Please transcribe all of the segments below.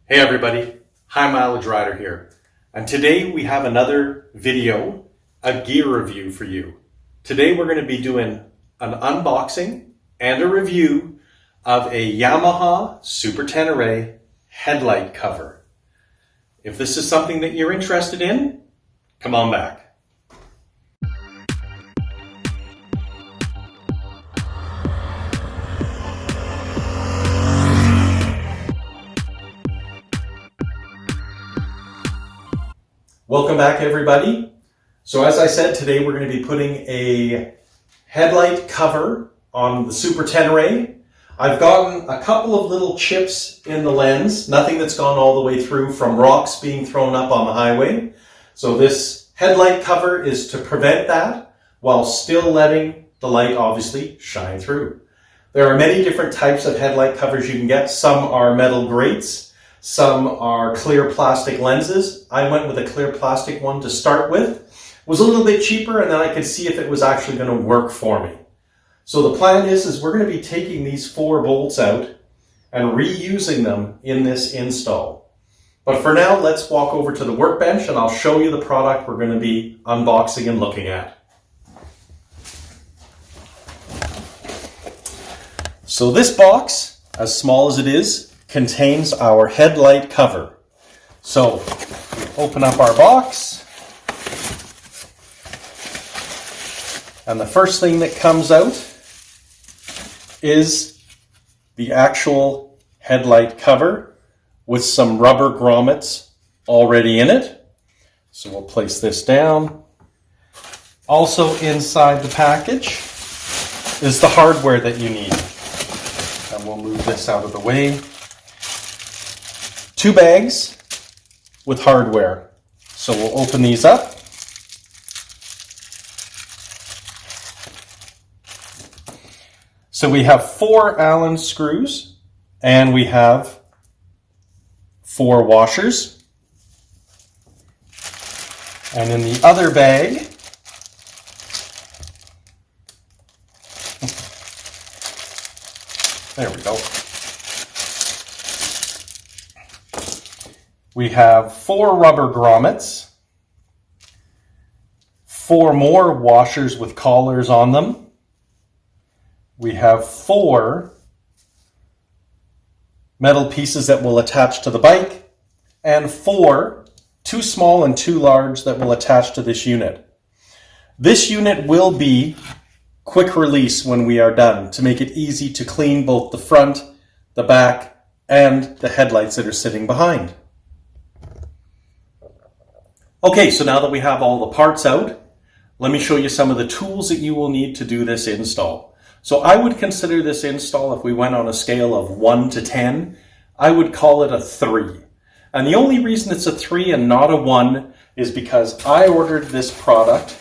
Hey everybody, High Mileage Rider here. And today we have another video, a gear review for you. Today we're going to be doing an unboxing and a review of a Yamaha Super Tenere headlight cover. If this is something that you're interested in, come on back. Welcome back everybody. So as I said, today we're going to be putting a headlight cover on the Super Tenere. I've gotten a couple of little chips in the lens, nothing that's gone all the way through from rocks being thrown up on the highway. So this headlight cover is to prevent that while still letting the light obviously shine through. There are many different types of headlight covers you can get. Some are metal grates. Some are clear plastic lenses. I went with a clear plastic one to start with. It was a little bit cheaper, and then I could see if it was actually going to work for me. So the plan is we're going to be taking these 4 bolts out and reusing them in this install. But for now, let's walk over to the workbench and I'll show you the product we're going to be unboxing and looking at. So this box, as small as it is, contains our headlight cover. So open up our box, and the first thing that comes out is the actual headlight cover with some rubber grommets already in it. So we'll place this down. Also inside the package is the hardware that you need. And we'll move this out of the way. 2 bags with hardware. So we'll open these up. So we have 4 Allen screws and we have 4 washers. And in the other bag, there we go. We have 4 rubber grommets, 4 more washers with collars on them. We have 4 metal pieces that will attach to the bike, and 4, 2 small and 2 large, that will attach to this unit. This unit will be quick release when we are done to make it easy to clean both the front, the back, and the headlights that are sitting behind. Okay, so now that we have all the parts out, let me show you some of the tools that you will need to do this install. So I would consider this install, if we went on a scale of 1 to 10, I would call it a 3. And the only reason it's a 3 and not a 1 is because I ordered this product,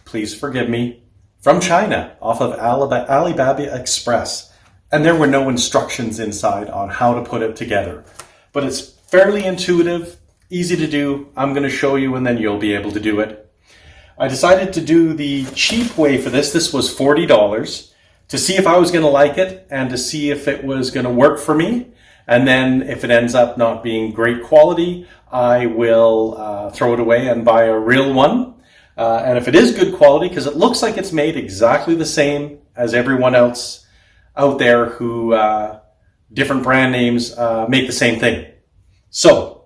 please forgive me, from China off of Alibaba Express. And there were no instructions inside on how to put it together. But it's fairly intuitive. Easy to do. I'm going to show you and then you'll be able to do it. I decided to do the cheap way for this. This was $40 to see if I was going to like it and to see if it was going to work for me. And then if it ends up not being great quality, I will throw it away and buy a real one. And if it is good quality, because it looks like it's made exactly the same as everyone else out there who, different brand names, make the same thing. So,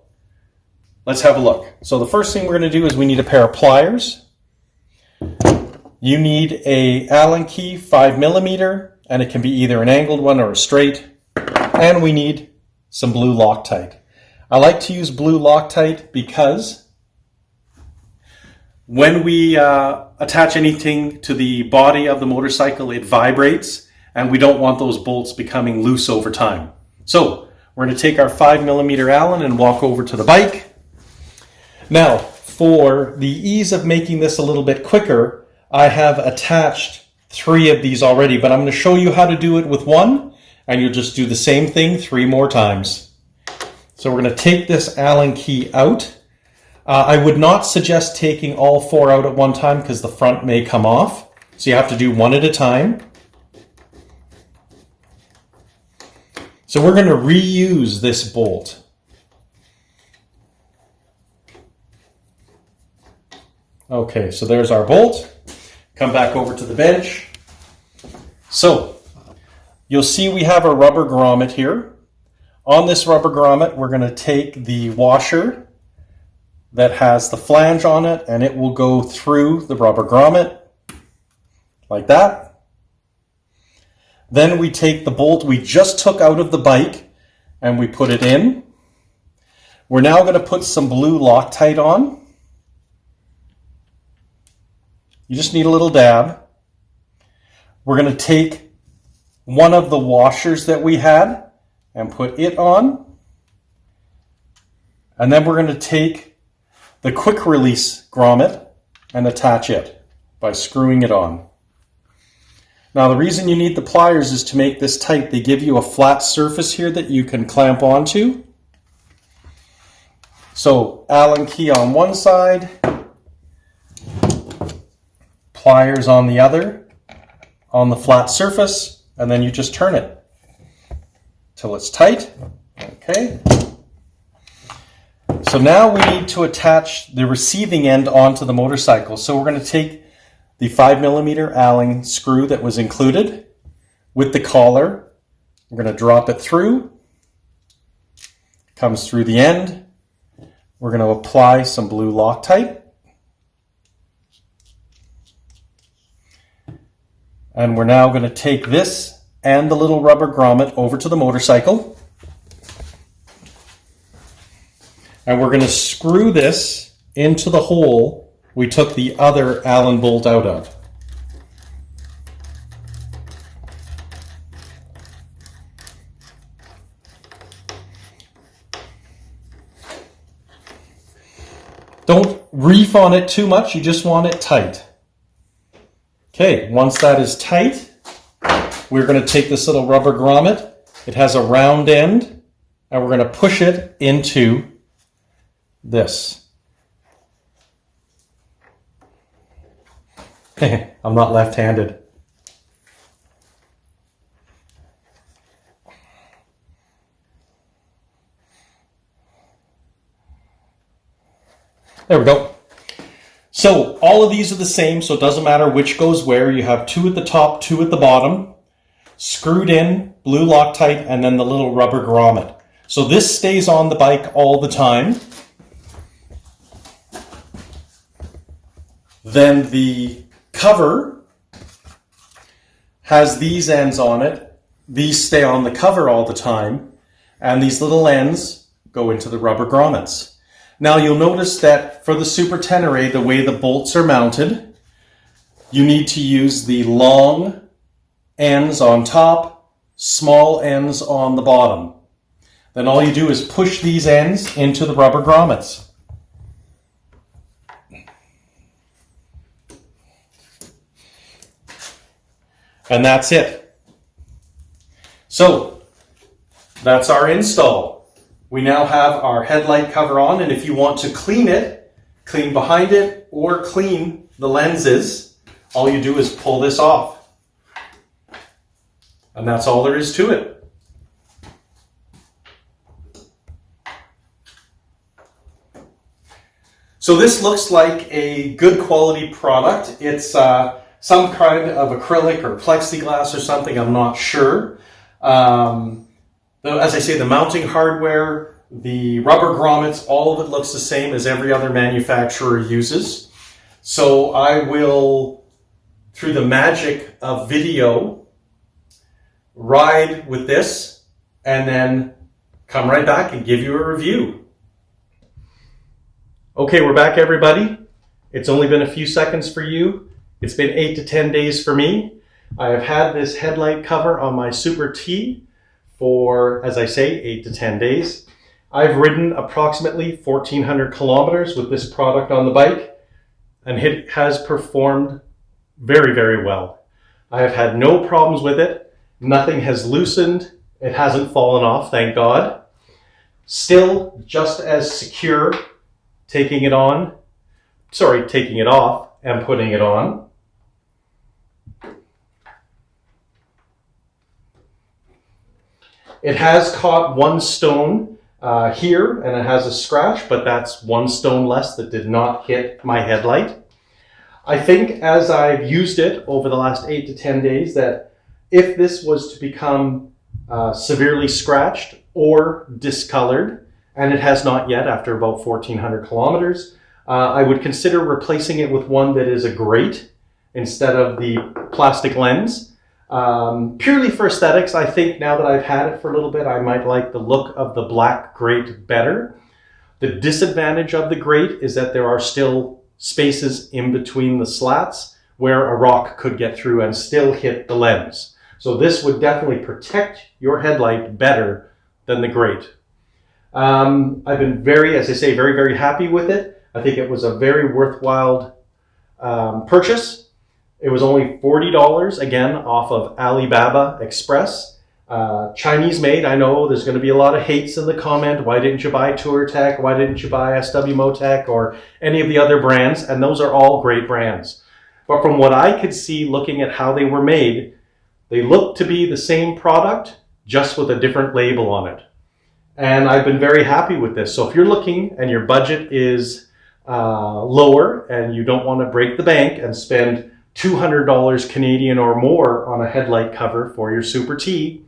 let's have a look. So the first thing we're going to do is we need a pair of pliers. You need a Allen key 5mm, and it can be either an angled one or a straight. And we need some blue Loctite. I like to use blue Loctite because when we attach anything to the body of the motorcycle, it vibrates, and we don't want those bolts becoming loose over time. So we're going to take our 5mm Allen and walk over to the bike. Now, for the ease of making this a little bit quicker, I have attached 3 of these already, but I'm going to show you how to do it with 1, and you'll just do the same thing 3 more times. So we're going to take this Allen key out. I would not suggest taking all 4 out at one time because the front may come off. So you have to do 1 at a time. So we're going to reuse this bolt. Okay, so there's our bolt. Come back over to the bench. So you'll see we have a rubber grommet here. On this rubber grommet, we're going to take the washer that has the flange on it, and it will go through the rubber grommet like that. Then we take the bolt we just took out of the bike and we put it in. We're now going to put some blue Loctite on. You just need a little dab. We're going to take one of the washers that we had and put it on. And then we're going to take the quick release grommet and attach it by screwing it on. Now the reason you need the pliers is to make this tight. They give you a flat surface here that you can clamp onto. So Allen key on one side, pliers on the other, on the flat surface, and then you just turn it till it's tight. Okay. So now we need to attach the receiving end onto the motorcycle. So we're going to take the 5mm Allen screw that was included with the collar. We're going to drop it through. Comes through the end. We're going to apply some blue Loctite. And we're now going to take this and the little rubber grommet over to the motorcycle. And we're going to screw this into the hole we took the other Allen bolt out of. Don't reef on it too much, you just want it tight. Okay, once that is tight, we're going to take this little rubber grommet. It has a round end, and we're going to push it into this. I'm not left-handed. There we go. So all of these are the same, so it doesn't matter which goes where. You have two at the top, two at the bottom, screwed in, blue Loctite, and then the little rubber grommet. So this stays on the bike all the time. Then the cover has these ends on it. These stay on the cover all the time, and these little ends go into the rubber grommets. Now you'll notice that for the Super Tenere, the way the bolts are mounted, you need to use the long ends on top, small ends on the bottom. Then all you do is push these ends into the rubber grommets. And that's it. So that's our install. We now have our headlight cover on, and if you want to clean it, clean behind it, or clean the lenses, all you do is pull this off. And that's all there is to it. So this looks like a good quality product. It's some kind of acrylic or plexiglass or something, I'm not sure. As I say, the mounting hardware, the rubber grommets, all of it looks the same as every other manufacturer uses. So I will, through the magic of video, ride with this and then come right back and give you a review. Okay, we're back, everybody. It's only been a few seconds for you. It's been 8 to 10 days for me. I have had this headlight cover on my Super T for, as I say, 8 to 10 days. I've ridden approximately 1,400 kilometers with this product on the bike, and it has performed very, very well. I have had no problems with it. Nothing has loosened. It hasn't fallen off, thank God. Still just as secure taking it off and putting it on. It has caught one stone here, and it has a scratch, but that's one stone less that did not hit my headlight. I think as I've used it over the last 8 to 10 days that if this was to become severely scratched or discolored, and it has not yet after about 1,400 kilometers, I would consider replacing it with one that is a grate instead of the plastic lens. Purely for aesthetics, I think now that I've had it for a little bit, I might like the look of the black grate better. The disadvantage of the grate is that there are still spaces in between the slats where a rock could get through and still hit the lens. So this would definitely protect your headlight better than the grate. I've been very, as I say, very, very happy with it. I think it was a very worthwhile purchase. It was only $40, again, off of Alibaba Express. Chinese made. I know there's going to be a lot of hates in the comment. Why didn't you buy TourTech? Why didn't you buy SW Motec or any of the other brands? And those are all great brands. But from what I could see looking at how they were made, they look to be the same product, just with a different label on it. And I've been very happy with this. So if you're looking and your budget is lower and you don't want to break the bank and spend $200 Canadian or more on a headlight cover for your Super T,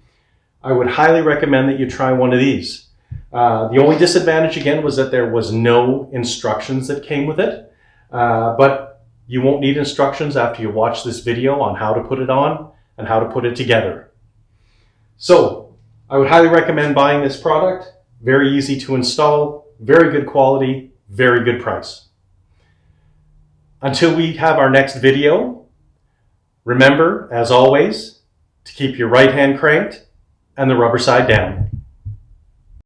I would highly recommend that you try one of these. The only disadvantage again was that there was no instructions that came with it, but you won't need instructions after you watch this video on how to put it on and how to put it together. So I would highly recommend buying this product. Very easy to install, very good quality, very good price. Until we have our next video, remember, as always, to keep your right hand cranked and the rubber side down.